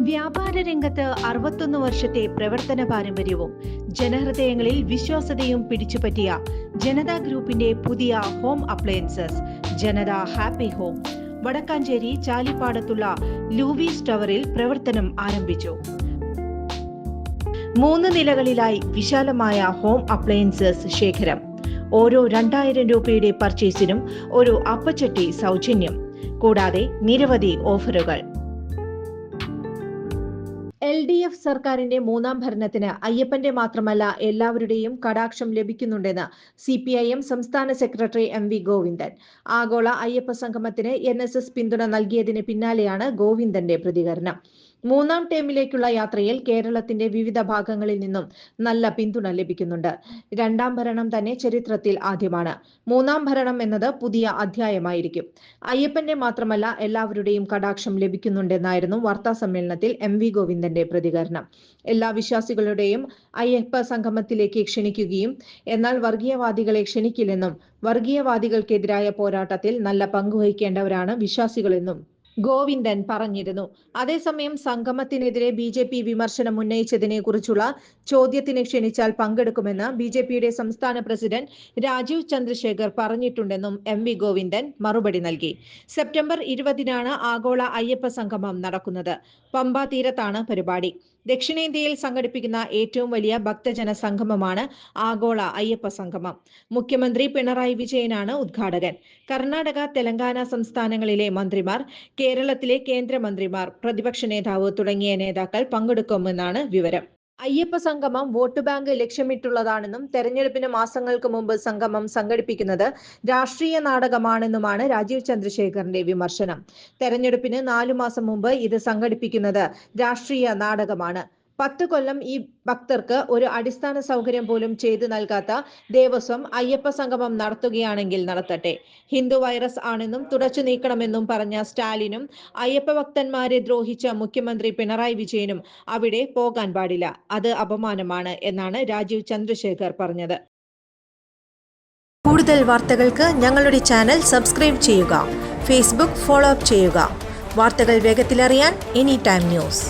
വ്യാപാര രംഗത്ത് 61 വർഷത്തെ പ്രവർത്തന പാരമ്പര്യവും ജനഹൃദയങ്ങളിൽ വിശ്വാസ്യതയും പിടിച്ചുപറ്റിയ ജനതാ ഗ്രൂപ്പിന്റെ പുതിയ home appliances Janatha happy home Vadakkanchery ചാലിപ്പാടത്തുള്ള ലൂവീസ് ടവറിൽ പ്രവർത്തനം ആരംഭിച്ചു. 3 നിലകളിലായി വിശാലമായ ഹോം അപ്ലയൻസസ് ശേഖരം. ഓരോ 2000 രൂപയുടെ പർച്ചേസിനും ഒരു അപ്പച്ചട്ടി സൗജന്യം. കൂടാതെ നിരവധി ഓഫറുകൾ. LDF സർക്കാരിന്റെ 3ാം ഭരണത്തിന് അയ്യപ്പന്റെ മാത്രമല്ല എല്ലാവരുടെയും കടാക്ഷം ലഭിക്കുന്നുണ്ടെന്ന് CPIM സംസ്ഥാന സെക്രട്ടറി MV ഗോവിന്ദൻ. ആഗോള അയ്യപ്പ സംഗമത്തിന് NSS പിന്തുണ നൽകിയതിന് പിന്നാലെയാണ് ഗോവിന്ദന്റെ പ്രതികരണം. 3ാം ടേമിലേക്കുള്ള യാത്രയിൽ കേരളത്തിന്റെ വിവിധ ഭാഗങ്ങളിൽ നിന്നും നല്ല പിന്തുണ ലഭിക്കുന്നുണ്ട്. 2ാം ഭരണം തന്നെ ചരിത്രത്തിൽ ആദ്യമാണ്. 3ാം ഭരണം എന്നത് പുതിയ അധ്യായമായിരിക്കും. അയ്യപ്പന്റെ മാത്രമല്ല എല്ലാവരുടെയും കടാക്ഷം ലഭിക്കുന്നുണ്ടെന്നായിരുന്നു വാർത്താ സമ്മേളനത്തിൽ MV ഗോവിന്ദന്റെ പ്രതികരണം. എല്ലാ വിശ്വാസികളുടെയും അയ്യപ്പ സംഗമത്തിലേക്ക് ക്ഷണിക്കുകയും എന്നാൽ വർഗീയവാദികളെ ക്ഷണിക്കില്ലെന്നും വർഗീയവാദികൾക്കെതിരായ പോരാട്ടത്തിൽ നല്ല പങ്കുവഹിക്കേണ്ടവരാണ് വിശ്വാസികളെന്നും ഗോവിന്ദൻ പറഞ്ഞിരുന്നു. അതേസമയം സംഗമത്തിനെതിരെ BJP വിമർശനം ഉന്നയിച്ചതിനെ കുറിച്ചുള്ള ചോദ്യത്തിന് ക്ഷണിച്ചാൽ പങ്കെടുക്കുമെന്ന് BJPയുടെ സംസ്ഥാന പ്രസിഡന്റ് രാജീവ് ചന്ദ്രശേഖർ പറഞ്ഞിട്ടുണ്ടെന്നും MV ഗോവിന്ദൻ മറുപടി നൽകി. സെപ്റ്റംബർ 20-നാണ് ആഗോള അയ്യപ്പ സംഗമം നടക്കുന്നത്. പമ്പ തീരത്താണ് പരിപാടി. ദക്ഷിണേന്ത്യയിൽ സംഘടിപ്പിക്കുന്ന ഏറ്റവും വലിയ ഭക്തജന സംഗമമാണ് ആഗോള അയ്യപ്പ സംഗമം. മുഖ്യമന്ത്രി പിണറായി വിജയനാണ് ഉദ്ഘാടകൻ. കർണാടക, തെലങ്കാന സംസ്ഥാനങ്ങളിലെ മന്ത്രിമാർ, കേരളത്തിലെ കേന്ദ്രമന്ത്രിമാർ, പ്രതിപക്ഷ നേതാവ് തുടങ്ങിയ നേതാക്കൾ പങ്കെടുക്കുമെന്നാണ് വിവരം. അയ്യപ്പ സംഗമം വോട്ട് ബാങ്ക് ലക്ഷ്യമിട്ടുള്ളതാണെന്നും തെരഞ്ഞെടുപ്പിന് മാസങ്ങൾക്ക് മുമ്പ് സംഗമം സംഘടിപ്പിക്കുന്നത് രാഷ്ട്രീയ നാടകമാണെന്നുമാണ് രാജീവ് ചന്ദ്രശേഖറിന്റെ വിമർശനം. തെരഞ്ഞെടുപ്പിന് 4 മാസം മുമ്പ് ഇത് സംഘടിപ്പിക്കുന്നത് രാഷ്ട്രീയ നാടകമാണ്. 10 കൊല്ലം ഈ ഭക്തർക്ക് ഒരു അടിസ്ഥാന സൗകര്യം പോലും ചെയ്തു നൽകാത്ത ദേവസ്വം അയ്യപ്പ സംഗമം നടത്തുകയാണെങ്കിൽ നടത്തട്ടെ. ഹിന്ദു വൈറസ് ആണെന്നും തുടച്ചു നീക്കണമെന്നും പറഞ്ഞ സ്റ്റാലിനും അയ്യപ്പ ഭക്തന്മാരെ ദ്രോഹിച്ച മുഖ്യമന്ത്രി പിണറായി വിജയനും അവിടെ പോകാൻ പാടില്ല. അത് അപമാനമാണ് എന്നാണ് രാജീവ് ചന്ദ്രശേഖർ പറഞ്ഞത്. കൂടുതൽ വാർത്തകൾക്ക് ഞങ്ങളുടെ ചാനൽ സബ്സ്ക്രൈബ് ചെയ്യുക. ഫേസ്ബുക്ക് ഫോളോ അപ്പ് ചെയ്യുക. വാർത്തകൾ വേഗത്തിലറിയാൻ എനി ടൈം ന്യൂസ്.